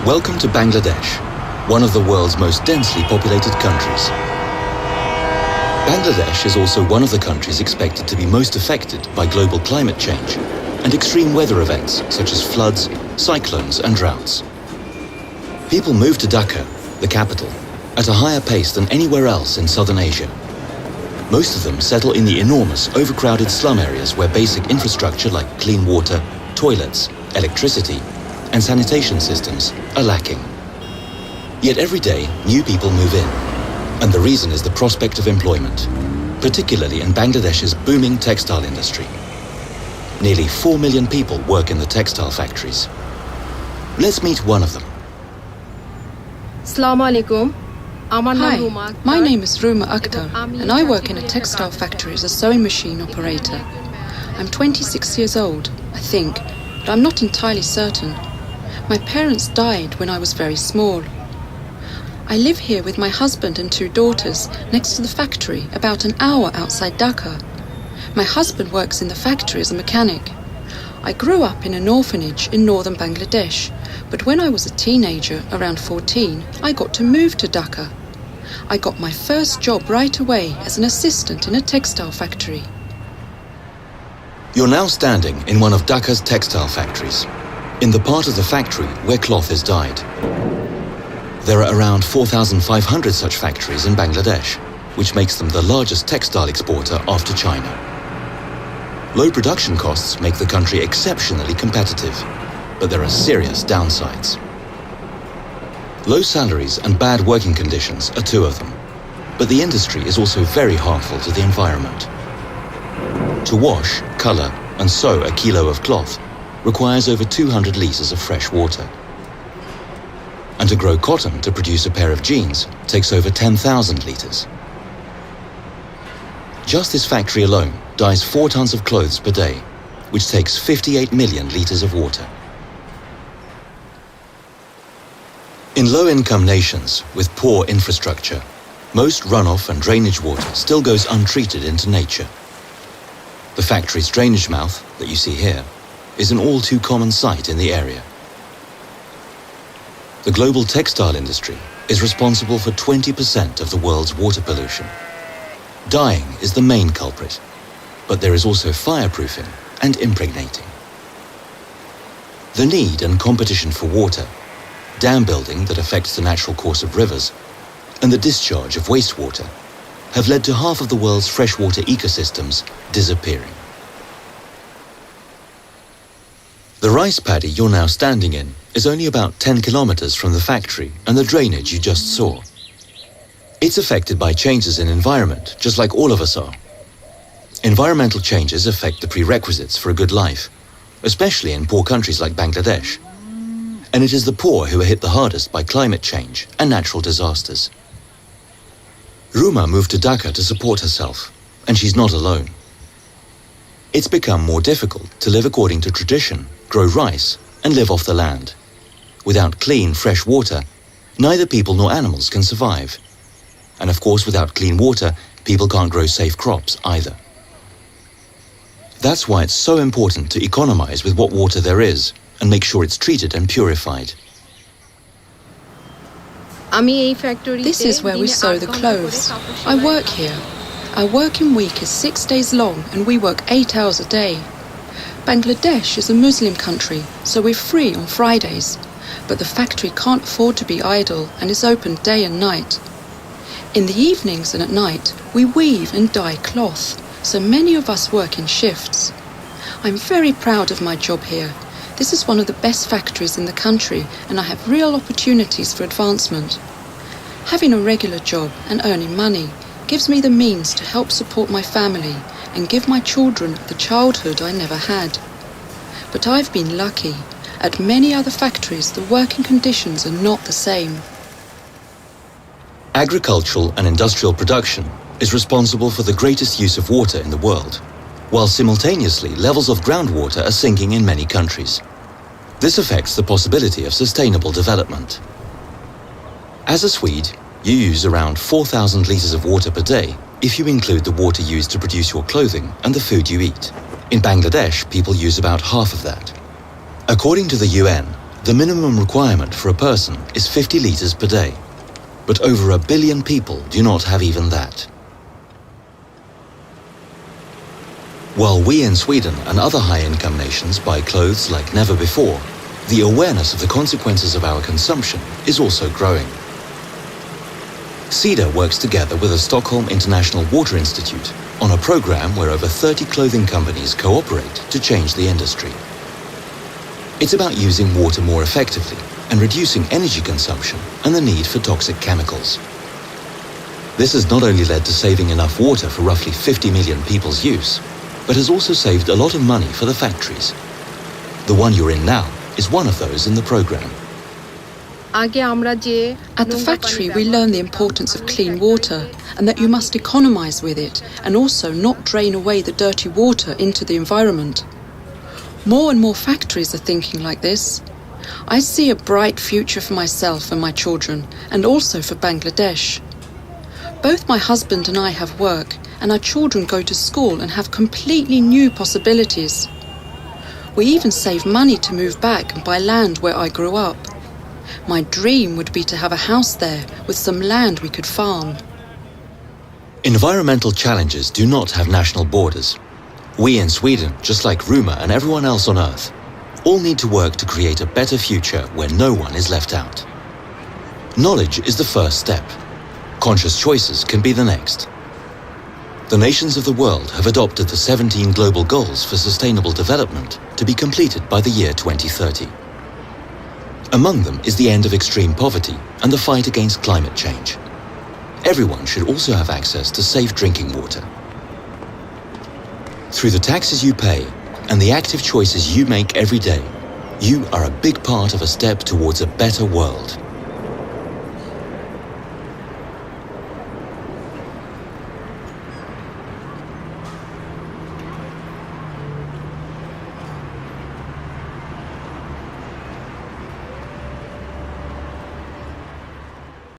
Welcome to Bangladesh, one of the world's most densely populated countries. Bangladesh is also one of the countries expected to be most affected by global climate change and extreme weather events such as floods, cyclones and droughts. People move to Dhaka, the capital, at a higher pace than anywhere else in southern Asia. Most of them settle in the enormous, overcrowded slum areas where basic infrastructure like clean water, toilets, electricity, and sanitation systems are lacking. Yet every day, new people move in, and the reason is the prospect of employment, particularly in Bangladesh's booming textile industry. Nearly 4 million people work in the textile factories. Let's meet one of them. Assalamu alaikum. Hi, my name is Ruma Akhtar and I work in a textile factory as a sewing machine operator. I'm 26 years old, I think, but I'm not entirely certain. My parents died when I was very small. I live here with my husband and 2 daughters next to the factory about an hour outside Dhaka. My husband works in the factory as a mechanic. I grew up in an orphanage in northern Bangladesh, but when I was a teenager, around 14, I got to move to Dhaka. I got my first job right away as an assistant in a textile factory. You're now standing in one of Dhaka's textile factories, in the part of the factory where cloth is dyed. There are around 4,500 such factories in Bangladesh, which makes them the largest textile exporter after China. Low production costs make the country exceptionally competitive, but there are serious downsides. Low salaries and bad working conditions are 2 of them, but the industry is also very harmful to the environment. To wash, color, and sew a kilo of cloth requires over 200 liters of fresh water. And to grow cotton to produce a pair of jeans takes over 10,000 liters. Just this factory alone dyes 4 tons of clothes per day, which takes 58 million liters of water. In low-income nations with poor infrastructure, most runoff and drainage water still goes untreated into nature. The factory's drainage mouth, that you see here, is an all too common sight in the area. The global textile industry is responsible for 20% of the world's water pollution. Dyeing is the main culprit, but there is also fireproofing and impregnating. The need and competition for water, dam building that affects the natural course of rivers, and the discharge of wastewater have led to half of the world's freshwater ecosystems disappearing. The rice paddy you're now standing in is only about 10 kilometers from the factory and the drainage you just saw. It's affected by changes in environment, just like all of us are. Environmental changes affect the prerequisites for a good life, especially in poor countries like Bangladesh. And it is the poor who are hit the hardest by climate change and natural disasters. Ruma moved to Dhaka to support herself, and she's not alone. It's become more difficult to live according to tradition, grow rice, and live off the land. Without clean, fresh water, neither people nor animals can survive. And of course, without clean water, people can't grow safe crops either. That's why it's so important to economize with what water there is and make sure it's treated and purified. This is where we sew the clothes. I work here. Our working week is 6 days long and we work 8 hours a day. Bangladesh is a Muslim country, so we're free on Fridays. But the factory can't afford to be idle and is open day and night. In the evenings and at night, we weave and dye cloth, so many of us work in shifts. I'm very proud of my job here. This is one of the best factories in the country and I have real opportunities for advancement. Having a regular job and earning money gives me the means to help support my family and give my children the childhood I never had. But I've been lucky. At many other factories, the working conditions are not the same. Agricultural and industrial production is responsible for the greatest use of water in the world, while simultaneously levels of groundwater are sinking in many countries. This affects the possibility of sustainable development. As a Swede, you use around 4,000 liters of water per day if you include the water used to produce your clothing and the food you eat. In Bangladesh, people use about half of that. According to the UN, The minimum requirement for a person is 50 litres per day, but over 1 billion people do not have even that. While we in Sweden and other high-income nations buy clothes like never before, the awareness of the consequences of our consumption is also growing. CEDA works together with the Stockholm International Water Institute on a program where over 30 clothing companies cooperate to change the industry. It's about using water more effectively and reducing energy consumption and the need for toxic chemicals. This has not only led to saving enough water for roughly 50 million people's use, but has also saved a lot of money for the factories. The one you're in now is one of those in the program. At the factory, we learn the importance of clean water and that you must economize with it and also not drain away the dirty water into the environment. More and more factories are thinking like this. I see a bright future for myself and my children, and also for Bangladesh. Both my husband and I have work, and our children go to school and have completely new possibilities. We even save money to move back and buy land where I grew up. My dream would be to have a house there with some land we could farm. Environmental challenges do not have national borders. We in Sweden, just like Ruma and everyone else on Earth, all need to work to create a better future where no one is left out. Knowledge is the first step. Conscious choices can be the next. The nations of the world have adopted the 17 global goals for sustainable development to be completed by the year 2030. Among them is the end of extreme poverty and the fight against climate change. Everyone should also have access to safe drinking water. Through the taxes you pay and the active choices you make every day, you are a big part of a step towards a better world.